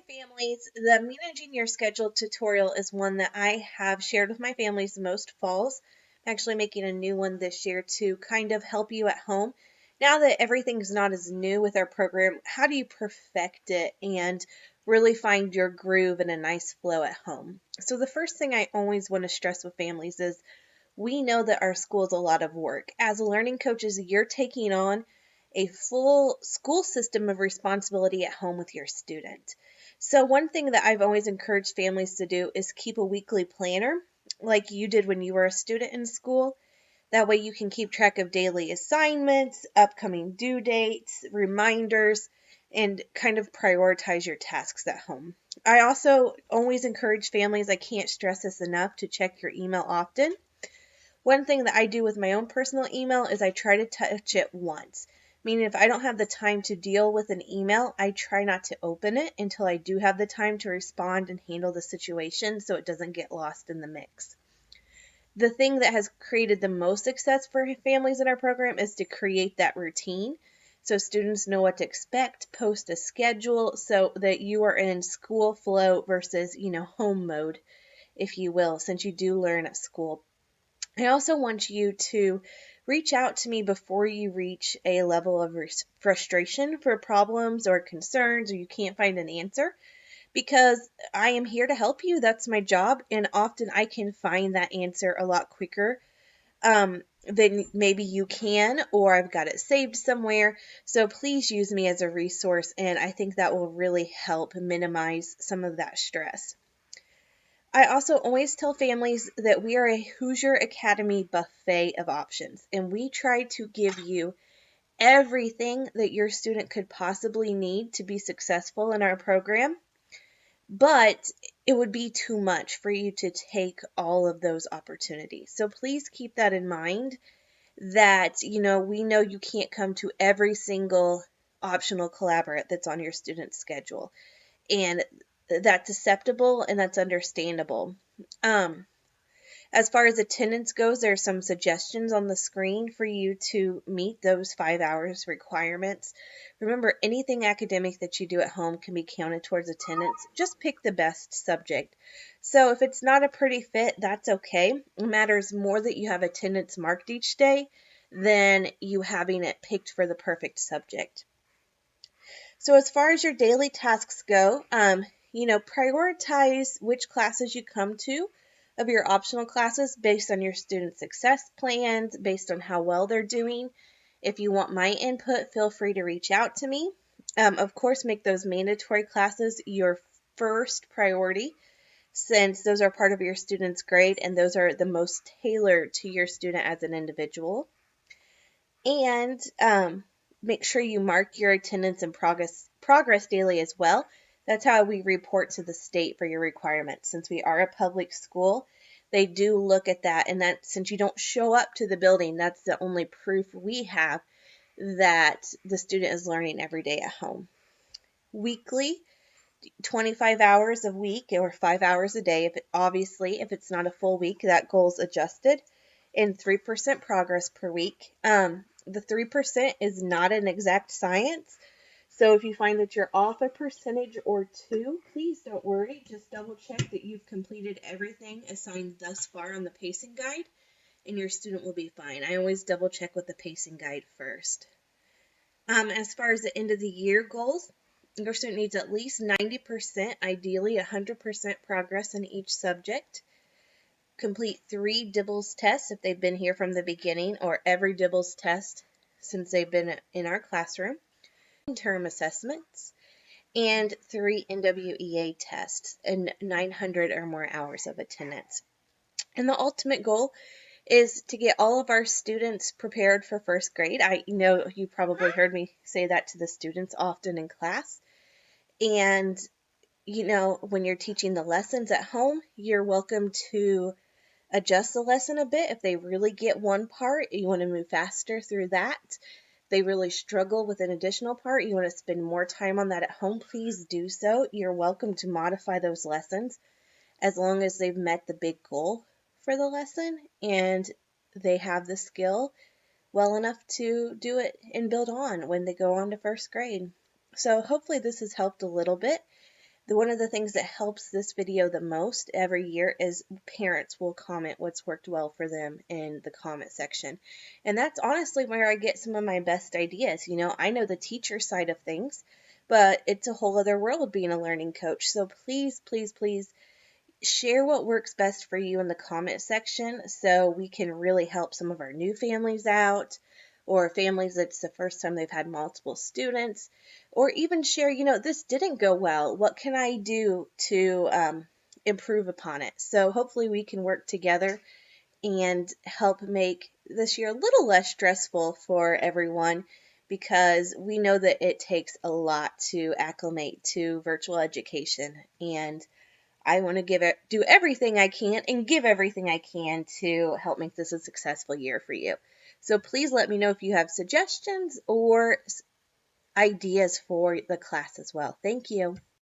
families, the Managing Your Schedule tutorial is one that I have shared with my families most falls. I'm actually making a new one this year to kind of help you at home. Now that everything's not as new with our program, how do you perfect it and really find your groove and a nice flow at home? So the first thing I always want to stress with families is we know that our school is a lot of work. As learning coaches, you're taking on a full school system of responsibility at home with your student. So, one thing that I've always encouraged families to do is keep a weekly planner like you did when you were a student in school. That way, you can keep track of daily assignments, upcoming due dates, reminders, and kind of prioritize your tasks at home. I also always encourage families, I can't stress this enough, to check your email often. One thing that I do with my own personal email is I try to touch it once. Meaning if I don't have the time to deal with an email, I try not to open it until I do have the time to respond and handle the situation so it doesn't get lost in the mix. The thing that has created the most success for families in our program is to create that routine so students know what to expect, post a schedule so that you are in school flow versus, home mode, if you will, since you do learn at school. I also want you to reach out to me before you reach a level of frustration for problems or concerns or you can't find an answer, because I am here to help you. That's my job, and often I can find that answer a lot quicker than maybe you can, or I've got it saved somewhere. So please use me as a resource, and I think that will really help minimize some of that stress. I also always tell families that we are a Hoosier Academy buffet of options, and we try to give you everything that your student could possibly need to be successful in our program, but it would be too much for you to take all of those opportunities. So please keep that in mind that, we know you can't come to every single optional collaborate that's on your student's schedule. And that's acceptable and that's understandable. As far as attendance goes, there are some suggestions on the screen for you to meet those 5 hours requirements. Remember, anything academic that you do at home can be counted towards attendance. Just pick the best subject. So if it's not a pretty fit, that's okay. It matters more that you have attendance marked each day than you having it picked for the perfect subject. So as far as your daily tasks go, prioritize which classes you come to of your optional classes based on your student success plans, based on how well they're doing. If you want my input, feel free to reach out to me. Of course, make those mandatory classes your first priority, since those are part of your student's grade and those are the most tailored to your student as an individual. And make sure you mark your attendance and progress daily as well. That's how we report to the state for your requirements. Since we are a public school, they do look at that, and that since you don't show up to the building, that's the only proof we have that the student is learning every day at home. Weekly, 25 hours a week or 5 hours a day. If it's not a full week, that goal's adjusted, and 3% progress per week. The 3% is not an exact science. So if you find that you're off a percentage or two, please don't worry. Just double check that you've completed everything assigned thus far on the pacing guide, and your student will be fine. I always double check with the pacing guide first. As far as the end of the year goals, your student needs at least 90%, ideally 100% progress in each subject. Complete 3 DIBELS tests if they've been here from the beginning, or every DIBELS test since they've been in our classroom. Term assessments, and 3 NWEA tests, and 900 or more hours of attendance. And the ultimate goal is to get all of our students prepared for first grade. I know you probably heard me say that to the students often in class. And, when you're teaching the lessons at home, you're welcome to adjust the lesson a bit. If they really get one part, you want to move faster through that. If they really struggle with an additional part, you want to spend more time on that at home, please do so. You're welcome to modify those lessons as long as they've met the big goal for the lesson and they have the skill well enough to do it and build on when they go on to first grade. So hopefully this has helped a little bit. One of the things that helps this video the most every year is parents will comment what's worked well for them in the comment section. And that's honestly where I get some of my best ideas. I know the teacher side of things, but it's a whole other world being a learning coach. So please, please, please share what works best for you in the comment section so we can really help some of our new families out, or families that's the first time they've had multiple students, or even share, this didn't go well. What can I do to improve upon it? So hopefully we can work together and help make this year a little less stressful for everyone, because we know that it takes a lot to acclimate to virtual education, and I want to do everything I can and give everything I can to help make this a successful year for you. So please let me know if you have suggestions or ideas for the class as well. Thank you.